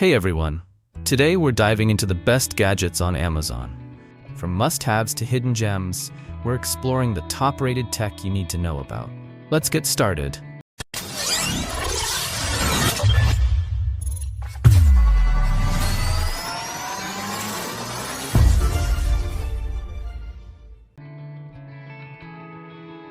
Hey everyone! Today we're diving into the best gadgets on Amazon. From must-haves to hidden gems, we're exploring the top-rated tech you need to know about. Let's get started.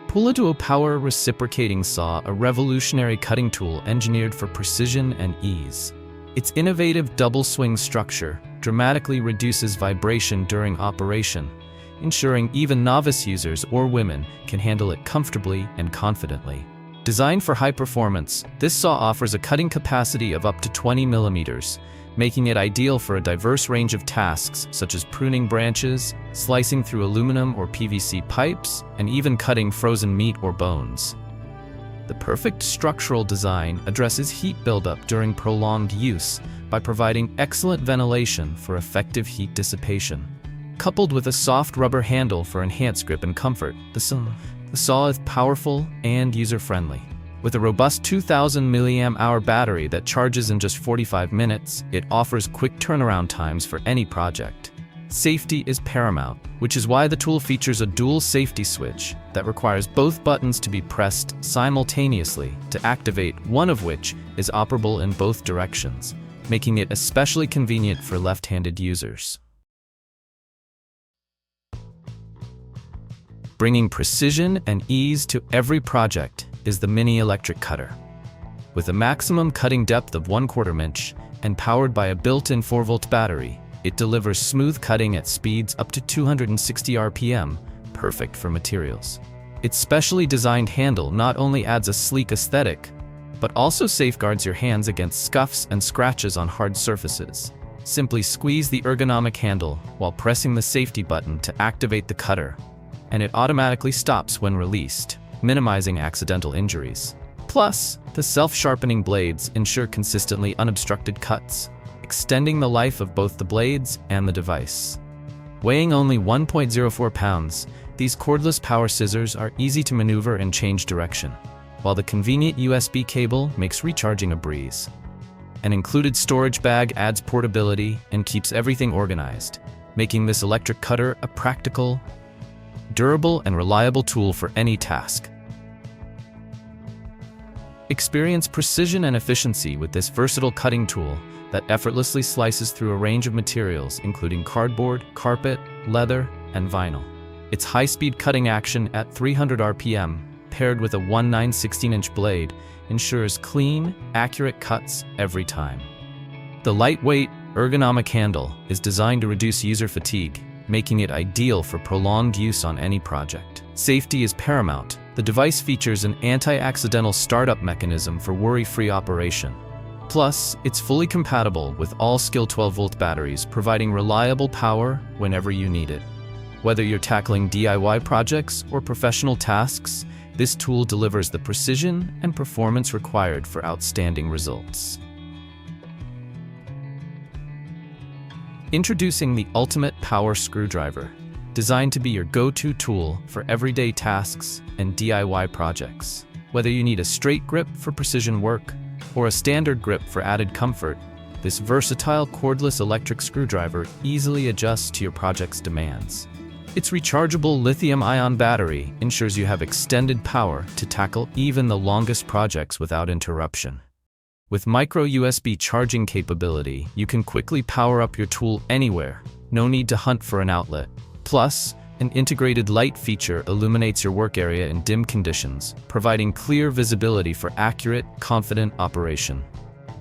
Pull-to Power Reciprocating Saw, a revolutionary cutting tool engineered for precision and ease. Its innovative double-swing structure dramatically reduces vibration during operation, ensuring even novice users or women can handle it comfortably and confidently. Designed for high performance, this saw offers a cutting capacity of up to 20 millimeters, making it ideal for a diverse range of tasks such as pruning branches, slicing through aluminum or PVC pipes, and even cutting frozen meat or bones. The perfect structural design addresses heat buildup during prolonged use by providing excellent ventilation for effective heat dissipation. Coupled with a soft rubber handle for enhanced grip and comfort, the saw is powerful and user-friendly. With a robust 2,000 mAh battery that charges in just 45 minutes, it offers quick turnaround times for any project. Safety is paramount, which is why the tool features a dual safety switch that requires both buttons to be pressed simultaneously to activate, one of which is operable in both directions, making it especially convenient for left-handed users. Bringing precision and ease to every project is the Mini Electric Cutter. With a maximum cutting depth of 1/4 inch and powered by a built-in 4-volt battery, it delivers smooth cutting at speeds up to 260 RPM, perfect for materials. Its specially designed handle not only adds a sleek aesthetic, but also safeguards your hands against scuffs and scratches on hard surfaces. Simply squeeze the ergonomic handle while pressing the safety button to activate the cutter, and it automatically stops when released, minimizing accidental injuries. Plus, the self-sharpening blades ensure consistently unobstructed cuts, extending the life of both the blades and the device. Weighing only 1.04 pounds, these cordless power scissors are easy to maneuver and change direction, while the convenient USB cable makes recharging a breeze. An included storage bag adds portability and keeps everything organized, making this electric cutter a practical, durable, and reliable tool for any task. Experience precision and efficiency with this versatile cutting tool that effortlessly slices through a range of materials including cardboard, carpet, leather, and vinyl. Its high-speed cutting action at 300 RPM, paired with a 1/9/16-inch blade, ensures clean, accurate cuts every time. The lightweight, ergonomic handle is designed to reduce user fatigue, making it ideal for prolonged use on any project. Safety is paramount. The device features an anti-accidental startup mechanism for worry-free operation. Plus, it's fully compatible with all Skill 12-volt batteries, providing reliable power whenever you need it. Whether you're tackling DIY projects or professional tasks, this tool delivers the precision and performance required for outstanding results. Introducing the Ultimate Power Screwdriver, designed to be your go-to tool for everyday tasks and DIY projects. Whether you need a straight grip for precision work or a standard grip for added comfort, this versatile cordless electric screwdriver easily adjusts to your project's demands. Its rechargeable lithium-ion battery ensures you have extended power to tackle even the longest projects without interruption. With micro USB charging capability, you can quickly power up your tool anywhere. No need to hunt for an outlet. Plus, an integrated light feature illuminates your work area in dim conditions, providing clear visibility for accurate, confident operation.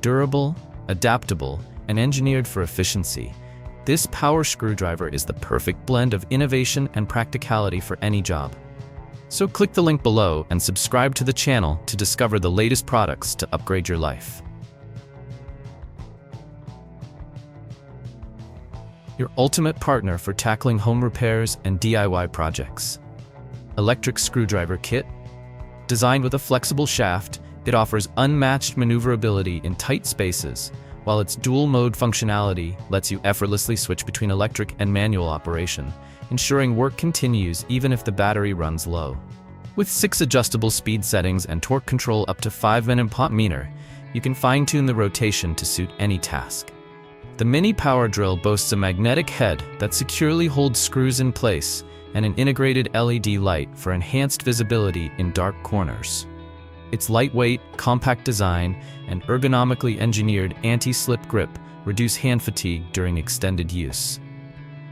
Durable, adaptable, and engineered for efficiency, this power screwdriver is the perfect blend of innovation and practicality for any job. So click the link below and subscribe to the channel to discover the latest products to upgrade your life. Your ultimate partner for tackling home repairs and DIY projects. Electric Screwdriver Kit. Designed with a flexible shaft, it offers unmatched maneuverability in tight spaces, while its dual-mode functionality lets you effortlessly switch between electric and manual operation, ensuring work continues even if the battery runs low. With 6 adjustable speed settings and torque control up to 5 Nm, you can fine-tune the rotation to suit any task. The mini power drill boasts a magnetic head that securely holds screws in place and an integrated LED light for enhanced visibility in dark corners. Its lightweight, compact design and ergonomically engineered anti-slip grip reduce hand fatigue during extended use.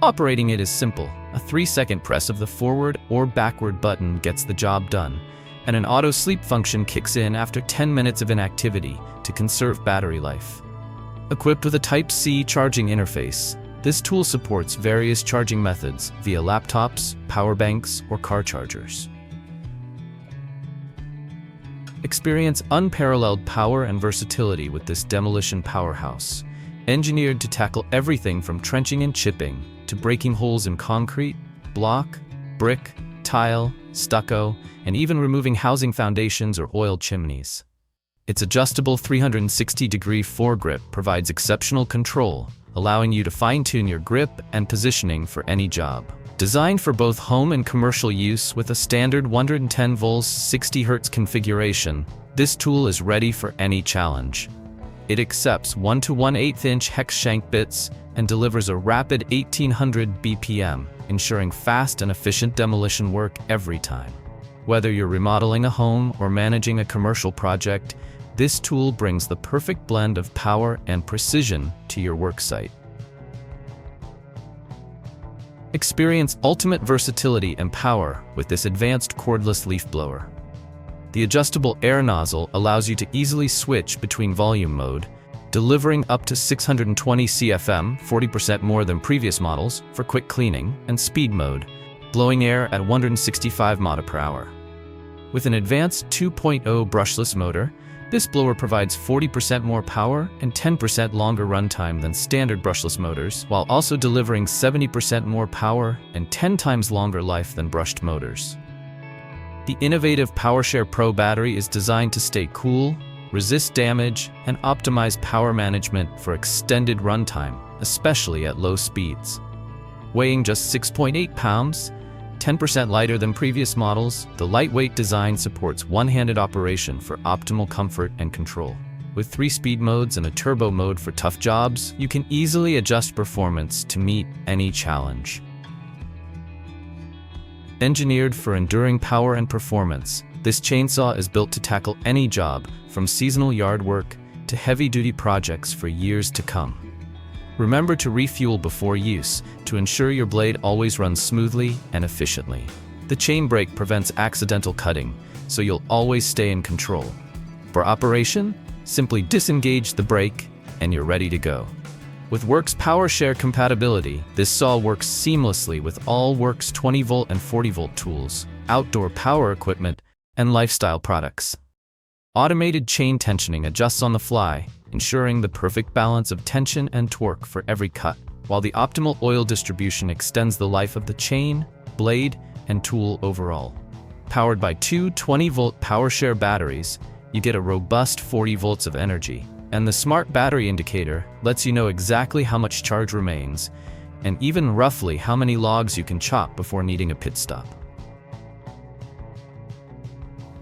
Operating it is simple. A 3-second press of the forward or backward button gets the job done, and an auto sleep function kicks in after 10 minutes of inactivity to conserve battery life. Equipped with a Type-C charging interface, this tool supports various charging methods via laptops, power banks, or car chargers. Experience unparalleled power and versatility with this demolition powerhouse, engineered to tackle everything from trenching and chipping to breaking holes in concrete, block, brick, tile, stucco, and even removing housing foundations or oil chimneys. Its adjustable 360-degree foregrip provides exceptional control, allowing you to fine-tune your grip and positioning for any job. Designed for both home and commercial use with a standard 110 volts 60 Hz configuration, this tool is ready for any challenge. It accepts 1 to 1/8 inch hex shank bits and delivers a rapid 1800 BPM, ensuring fast and efficient demolition work every time. Whether you're remodeling a home or managing a commercial project, this tool brings the perfect blend of power and precision to your work site. Experience ultimate versatility and power with this advanced cordless leaf blower. The adjustable air nozzle allows you to easily switch between volume mode, delivering up to 620 CFM, 40% more than previous models, for quick cleaning, and speed mode, blowing air at 165 mph. With an advanced 2.0 brushless motor, this blower provides 40% more power and 10% longer runtime than standard brushless motors, while also delivering 70% more power and 10 times longer life than brushed motors. The innovative PowerShare Pro battery is designed to stay cool, resist damage, and optimize power management for extended runtime, especially at low speeds. Weighing just 6.8 pounds, 10% lighter than previous models, the lightweight design supports one-handed operation for optimal comfort and control. With 3 speed modes and a turbo mode for tough jobs, you can easily adjust performance to meet any challenge. Engineered for enduring power and performance, this chainsaw is built to tackle any job, from seasonal yard work to heavy-duty projects for years to come. Remember to refuel before use to ensure your blade always runs smoothly and efficiently. The chain brake prevents accidental cutting, so you'll always stay in control. For operation, simply disengage the brake and you're ready to go. With Works PowerShare compatibility, this saw works seamlessly with all Works 20-volt and 40-volt tools, outdoor power equipment, and lifestyle products. Automated chain tensioning adjusts on the fly, ensuring the perfect balance of tension and torque for every cut, while the optimal oil distribution extends the life of the chain, blade, and tool overall. Powered by 2 20-volt PowerShare batteries, you get a robust 40 volts of energy, and the smart battery indicator lets you know exactly how much charge remains, and even roughly how many logs you can chop before needing a pit stop.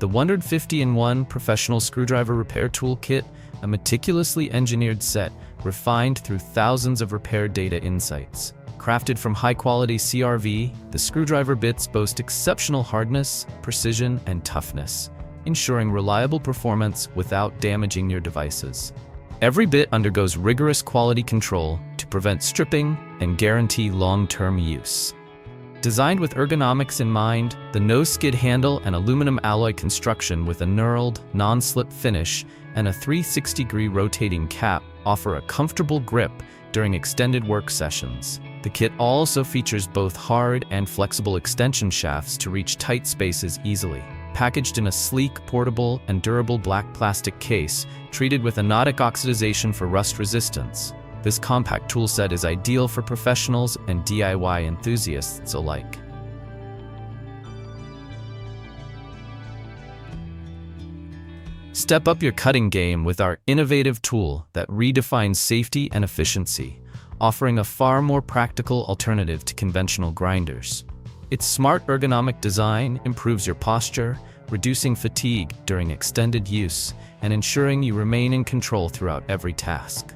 The 150-in-1 professional screwdriver repair toolkit, a meticulously engineered set refined through thousands of repair data insights. Crafted from high-quality CRV, the screwdriver bits boast exceptional hardness, precision, and toughness, ensuring reliable performance without damaging your devices. Every bit undergoes rigorous quality control to prevent stripping and guarantee long-term use. Designed with ergonomics in mind, the no-skid handle and aluminum alloy construction with a knurled, non-slip finish and a 360-degree rotating cap offer a comfortable grip during extended work sessions. The kit also features both hard and flexible extension shafts to reach tight spaces easily. Packaged in a sleek, portable, and durable black plastic case, treated with anodic oxidization for rust resistance, this compact toolset is ideal for professionals and DIY enthusiasts alike. Step up your cutting game with our innovative tool that redefines safety and efficiency, offering a far more practical alternative to conventional grinders. Its smart ergonomic design improves your posture, reducing fatigue during extended use, and ensuring you remain in control throughout every task.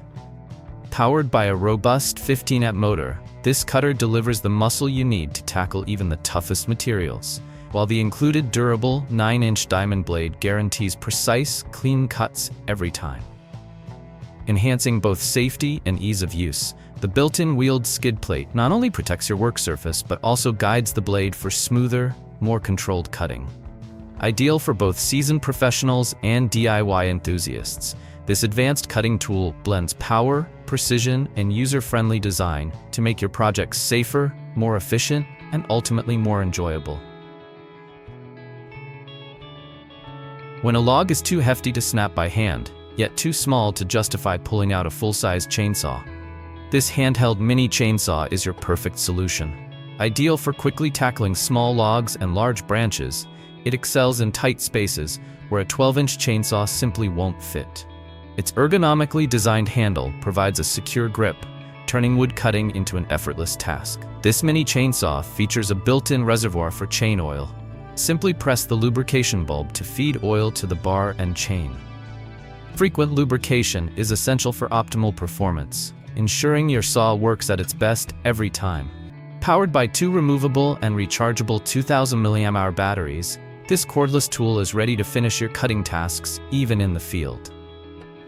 Powered by a robust 15-amp motor, this cutter delivers the muscle you need to tackle even the toughest materials, while the included durable 9-inch diamond blade guarantees precise, clean cuts every time. Enhancing both safety and ease of use, the built-in wheeled skid plate not only protects your work surface but also guides the blade for smoother, more controlled cutting. Ideal for both seasoned professionals and DIY enthusiasts, this advanced cutting tool blends power, precision, and user-friendly design to make your projects safer, more efficient, and ultimately more enjoyable. When a log is too hefty to snap by hand, yet too small to justify pulling out a full-size chainsaw, this handheld mini chainsaw is your perfect solution. Ideal for quickly tackling small logs and large branches, it excels in tight spaces where a 12-inch chainsaw simply won't fit. Its ergonomically designed handle provides a secure grip, turning wood cutting into an effortless task. This mini chainsaw features a built-in reservoir for chain oil. Simply press the lubrication bulb to feed oil to the bar and chain. Frequent lubrication is essential for optimal performance, ensuring your saw works at its best every time. Powered by 2 removable and rechargeable 2000 mAh batteries, this cordless tool is ready to finish your cutting tasks even in the field.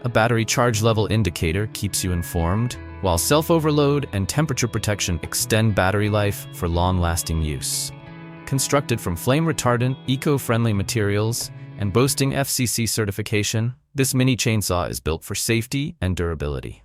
A battery charge level indicator keeps you informed, while self-overload and temperature protection extend battery life for long-lasting use. Constructed from flame-retardant, eco-friendly materials and boasting FCC certification, this mini chainsaw is built for safety and durability.